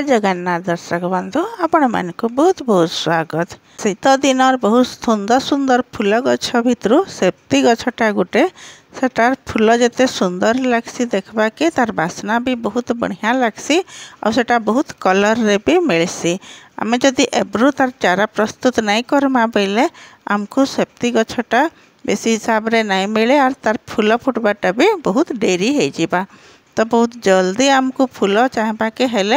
जगन्नाथ दर्शक बंधु आपण मानक बहुत बहुत स्वागत। शीत दिन बहुत सुंदर सुंदर फूल गछ भितर सेप्ती गछटा गोटे सेटार फूल जिते सुंदर लगसी देखबा के तार बास्ना भी बहुत बढ़िया लगसी और सेटा बहुत कलर रे भी मिलसी। आमे जदि एब्रु तार चारा प्रस्तुत नहीं करमा बेले आमको सेप्ती गछटा बेसी हिसाब रे नहीं मिले और तार फूल फुटबाटा भी बहुत डेरी हो जावा। तो बहुत जल्दी आमको फूल चाहबा के हेले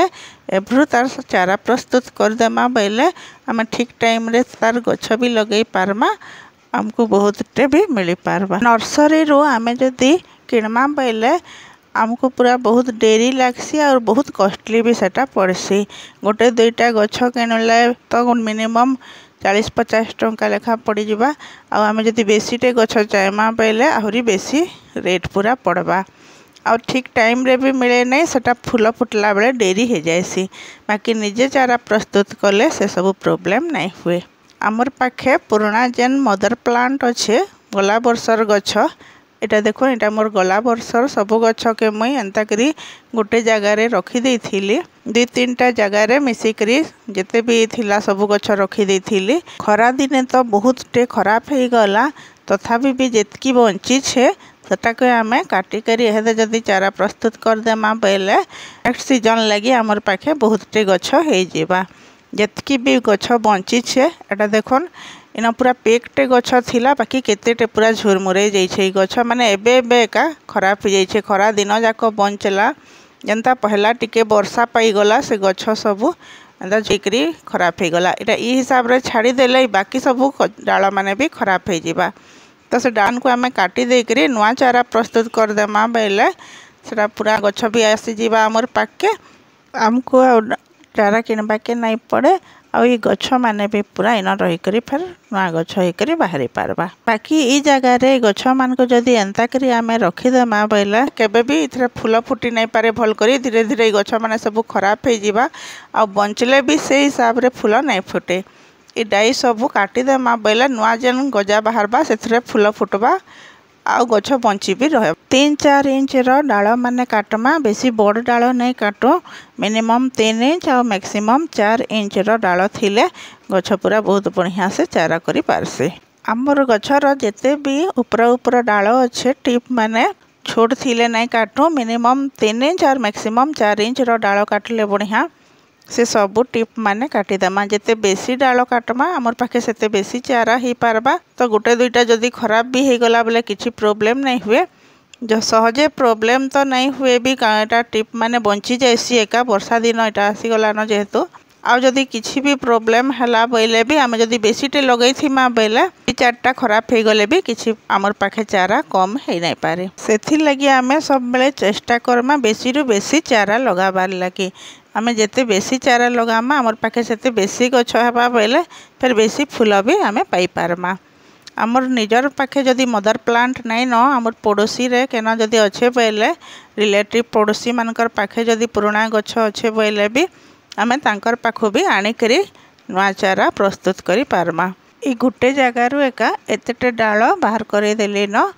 एभ्रु तार चारा प्रस्तुत करदेमा बेले आम ठीक टाइम रे तार गछ भी लगे पारमा आमको बहुत टे भी मिल पारबा। नर्सरी रो आमे जदि किणमा बेले आमको पूरा बहुत डेरी लगसी और बहुत कॉस्टली भी सेटा पड़सी। गोटे दुईटा गछ किणले तो मिनिमम 40-50 टंका लेखा पड़ जावा। आम जदि बेसीटे गछ चाहमा बेले आहरी बेसी रेट पूरा पड़वा और ठीक टाइम रे भी मिले नहीं सेटा फूल फुटला बेले डेरी हो जाएसी। बाकी निजे चारा प्रस्तुत कले से सब प्रॉब्लम नहीं हुए। आमर पाखे पुराना जेन मदर प्लांट अच्छे गला वर्षर गछ एटा देखो एटा मोर गला वर्षर सब गछ के मुई एंता करी गोटे जगार रखी देइथिली 2-3टा जगार मिसिकरी जेते भी थिला सब गछ रखी देइथिली। खरा दिने तो बहुत टे खराब हो गला तथापि भी जेतकी बंची छे सेटाके आमे काटी करी हेदे जदि चारा प्रस्तुत कर देमा बेले नेक्स्ट सीजन लगी आमर पाखे बहुत टे गछ हो जावा। जेतकी भी गछ बंची छे एटा देखोन इना पूरा पेकटे गछ थिला बाकी केतेटे पूरा झुरमुरे जाइछे गछ माने एबे एबे का खराब हो जाइछे। खरा दिन जाक बंचला जनता पहला टिके वर्षा पाई गला से गछ सब एंता झिकरी खराब हो गला। एटा ई हिसाब रे छाड़ी देले बाकी सब डाल माने भी खराब हो जावा। तो से डान को आमे काटी देकरी नुआ चारा प्रस्तुत कर देमा बेले सेटा पूरा गछ भी आसी जीवा आमर पाके आमको चारा किणबा के नहीं पड़े और ये गछ माने भी पूरा इन रही करी फिर नुआ गछ होकर बाहरी पारबा। बाकी ई जगह रे गछ मान को जदि एंता करी आमे रखी देमा बेले केबे भी इथरे फूल फुटी नहीं पारे भल करी धीरे धीरे गछ माने सब खराब हो जीवा और बंचले भी से हिसाब रे फूल नहीं फुटे। ई डाई सब काटी देमा बेले नुआ जेन गजा बाहरबा से फूल फुटबा आउ गछ बंची भी रहे। 3-4 इंच रो डाल माने काटमा बेसी बड़ डाल नहीं काटो मिनिमम 3 इंच और मैक्सिमम 4 इंच रो डाल थिले गछ पूरा बहुत बढ़िया से चारा करी पारसे। आमर गछर जेते भी ऊपर डाल अच्छे टिप माने छोट थिले नहीं काटो मिनिमम 3 इंच और मैक्सिमम 4 इंच रो डाल काटले बढ़िया से सबू टिप माने काटिदेमा। जेते बेसी डाल काटमा आमर पाखे सेते बेसी चारा ही पारबा। तो गोटे दुईटा जदि खराब भी हो गला बेले किसी प्रॉब्लम नहीं हुए जो सहजे प्रॉब्लम तो नहीं हुए भी एटा टिप माने बंची जाएसी एका वर्षा दिन एटा आसीगला न जेहेतु आउ जदि किसी भी प्रॉब्लम हला बेले भी आम जदि बेसीटे लगई थिमा बेले 4टा खराब हो गले भी किसी आमर पाखे चारा कम हो नहीं पारे। सेथि लगी आमे सब बेले चेष्टा करमा बेसी रु बेसी चारा लगाबार लगी। आमे जेते बेसी चारा लगामा आमर पाखे सेते बेसी गछ हेबा बेले फिर बेसी फूल भी आमे पाई पारमा। आमर निजर पाखे जदि मदर प्लांट नहीं न आमर पड़ोसी रे केना जदि अच्छे बेले रिलेटिव पड़ोसी मानकर पाखे जदि पुराना गछ अच्छे बेले भी आमे तांकर पाखु भी आनिकरी नुआ चारा प्रस्तुत करी पारमा। ई गुटे जगारु एका एतेटे डाल बाहर करे देले न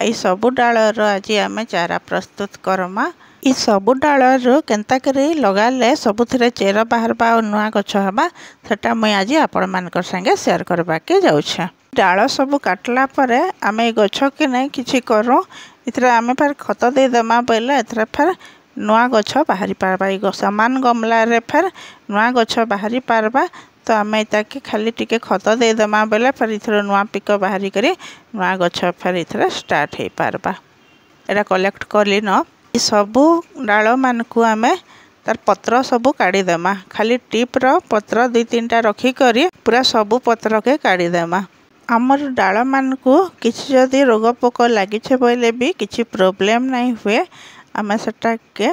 ई सबु डाल रो आज आमे चारा प्रस्तुत करमा। ई सबु डाल रो केंता करी लगाले सबुथिरे चेर बाहरबा और नुआ गछ हबा सेटा मैं आज आपण मानकर संगे शेयर करबा के जाउछे। डाल सबु काटला परे आमे गछ के नहीं किछि करो इथरा आमे फिर खत दे देमा बेले इथरा फिर नुआ गछ बाहरी पारबा। ई समान गमला रे फिर नुआ गछ बाहरी पारबा। तो आमे ताके खाली टिके खत दे देमा बेले फिर इथरा नुआ पिक बाहरी करी नुआ गछ फिर इथरा स्टार्ट हे पारबा। एटा कलेक्ट करली न ई सबु डाल मान को आमे तार पत्र सबु काढ़ी देमा खाली टिप रो पत्र 2-3टा रखी करी पूरा सबु पत्र के काढ़ी देमा। आमर डाल मान को किछि जदि रोग पोक लागि छे बोले भी किछि प्रॉब्लम नहीं हुए। आमे सेटा के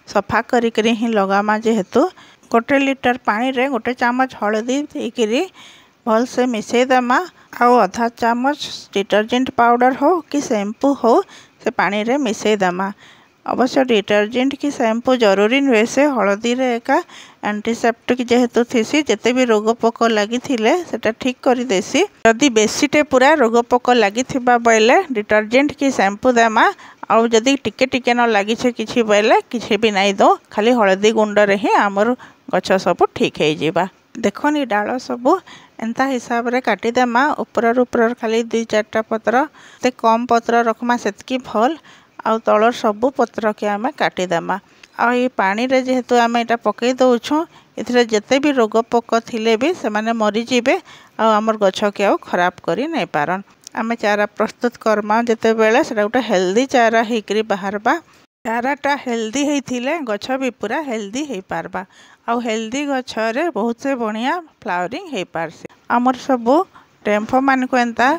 सफा करी करी ही लगामा जेहेतु 1 लीटर पानी रे 1 चामच हळदी देकरी भल से मिसई देमा आउ आधा चामच डिटर्जेंट पाउडर हो कि शैम्पू हो से पानी रे मिसई देमा। अवश्य डिटर्जेंट की शैम्पू जरूरी नुहे से हलदी रे एका एंटीसेप्टिक जेहेतु थीसी जेते भी रोग पोक लगी थिले सेटा ठीक करी देसी। जदि बेसीटे पूरा रोग पोक लगी थिबा बेले डिटर्जेंट की शैम्पू देमा आउ जदि टिके टिके न लगी छे किछि बेले किछि भी नहीं दो खाली हलदी गुंड रे ही आमर गछ सब ठीक हो जावा। देखनी डाल सब एंता हिसाब रे काटिदेमा ऊपर ऊपर खाली 2-4टा पत्र ते कम पत्र रखमा सेतकी भल आ तलर सब पत्र के आमे काटिदेमा। आ ये पानी रे जेहेतु आमे एटा पकई दउछु एथिरे जते भी रोग पोक थिले भी से माने मरी जिवे आ हमर गछ के आ खराब करी नै पारन। आमे चारा प्रस्तुत करमा जते बेले सेटा उटा हेल्दी चारा हेकरी बाहरबा। चाराटा हेल्दी होइथिले गछ भी पूरा हेल्दी हो पारबा आ हेल्दी गछ रे बहुत से बढ़िया फ्लावरिंग हो पारसी। आमर सब टेम्फो मान को एंता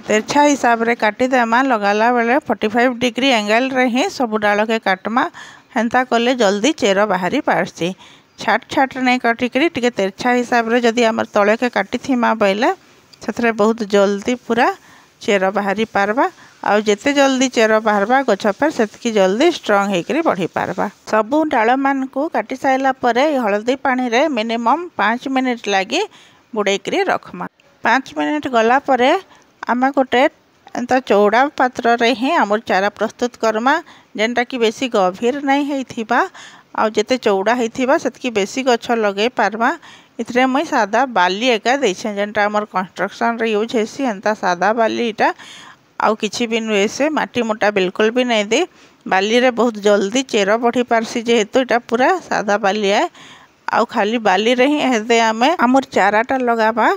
तेरछा हिसाब रे काटी देमा लगाला बेले 45 डिग्री एंगल रे ही सब डाल के काटमा हेंता कले जल्दी चेर बाहरी पारसी। छाट नहीं काटिकरी टिके तेरछा हिसाब रे जदि आमर तले के काटी थिमा बेले सेथरे बहुत जल्दी पूरा चेर बाहरी पारबा आ जेते जल्दी चेर बाहरबा गछ पर सेतकी जल्दी स्ट्रांग हेकरी बढ़ी पारबा। सबू डाल मान को काटी साइला परे हळदी पानी रे मिनिमम 5 मिनिट लागी बुड़ेकरी रखमा। 5 मिनिट गला परे आमे गोटे एंता चौड़ा पात्र रे ही आमर चारा प्रस्तुत करमा जेनटा कि बेसी गभीर नहीं हेइथिबा आ जेते चौड़ा हेइथिबा सेतकी बेसी गछ लगे पारबा। इथरे मुई सादा बाली एका देछे जेनटा आमर कंस्ट्रक्शन रे यूज हेसी एंता सादा बाली इटा आउ किछि भी नुए से माटी मोटा बिल्कुल भी नहीं दे। बाली रे बहुत जल्दी चेर बढ़ी पारसी जेहेतु इटा पूरा सादा बाली है आउ खाली बाली रे ही हेदे आमे आमर चाराटा लगाबा।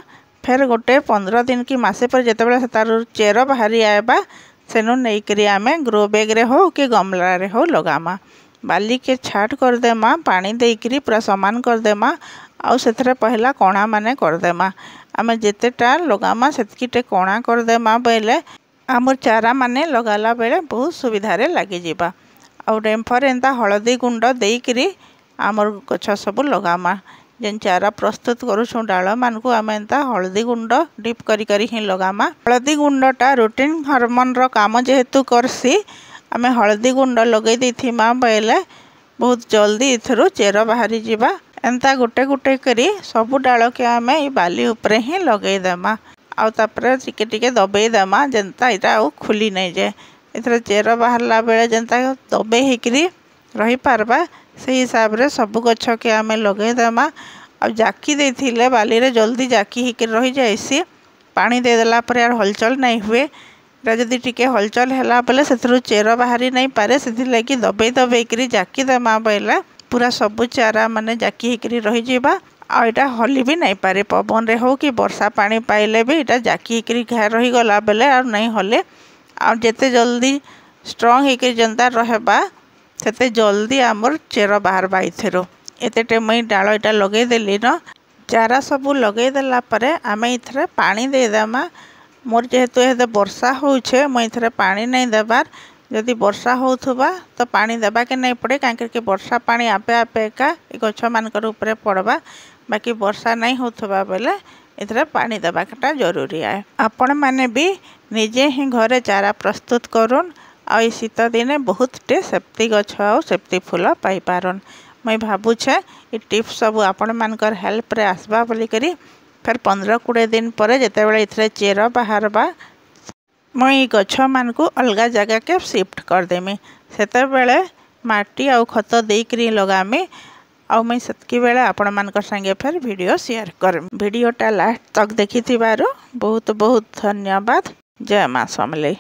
फिर गोटे 15 दिन की मासे पर जेते बेले तार चेर बाहरी आएबा सेनु नहीं करी आमे ग्रो बैग रे हो कि गमला रे हो लगामा। बाली के छाट कर देमा पानी देकरी पूरा समान कर देमा आउ सेथरे पहला कोणा माने कर देमा। आमे जेतेटा लगामा सेतकीटे कोणा कर देमा बेले आमर चारा माने लगाला बेले बहुत सुविधा रे लागी जिबा। आउ डेम्फर एंता हळदी गुंड देकरी आमर गछ सब लगामा। जेन चारा प्रस्तुत करूछु डाल मान को आमे एंता हळदी गुंड डिप करी करी ही लगामा। हळदी गुंडटा रूटीन हार्मोन रो काम जेहेतु करसी आमे हळदी गुंड लगै देथिमा बेले बहुत जल्दी इथरो चेर बाहरी जिबा। एंता गुटे गुटे करी सब डाल के आमे ई बाली ऊपर ही लगै देमा आउ तापरे टिके टिके दबे देमा जेंता इटा आउ खुली नहीं जाए। इथरे चेर बाहरला बेले जेंता दबे हेकरी रही पारबा से हिसाब रे सब गछ के आमे लगै देमा। आ जाकी देथिले बाली रे जल्दी जाकी हेकरी रही जायसी। पानी दे देला परे यार हलचल नहीं हुए रा जदी टिके हलचल हैला बेले सेथरु चेर बाहरी नहीं पारे सेथि लागि दबे दबे करी जाकी देमा बेले पूरा सब चारा माने जाकी हेकरी रही जिबा आ इटा हली भी नहीं पारे। पवन रे हो कि वर्षा पानी पाइले भी इटा जाकी हेकरी घर रही गला बेले आ नहीं हले आ जेते जल्दी स्ट्रांग हेकरी जनता रहबा सेते जल्दी आमर चेर बाहरबा। इथरो एतेटे मई डाल इटा लगे देली न चारा सब लगे देला परे आमे इथरे पानी दे देमा। मोर जेहेतु हेदे वर्षा होउछे मई इथरे पानी नहीं देबार। जदि वर्षा होथुबा तो पानी देबा के नहीं पड़े काहे कि वर्षा पानी आपे आपे का ए गछ मानकर ऊपर पड़बा। बाकी वर्षा नहीं होथुबा बेले इथरे पानी देबाटा जरूरी है। आपण माने भी निजे ही घरे चारा प्रस्तुत करुन आ शीत दिने बहुत टे सेफ्टी गछ और सेफ्टी फूल पाई पारन। मैं भावुछे ये टिप्स सब आपण मानकर हेल्प रे आसबा बोली करी फिर 15-20 दिन पर जेते बेले इथरे चेर बाहरबा मैं गछ मान को अलगा जगह के शिफ्ट कर देमी। सेते बेले माटी आउ खत देकरी लगामी आउ मैं सेतकी बेले आपण मानकर संगे फिर वीडियो शेयर कर। वीडियोटा लास्ट तक देखि बहुत बहुत धन्यवाद। जय मां समलेई।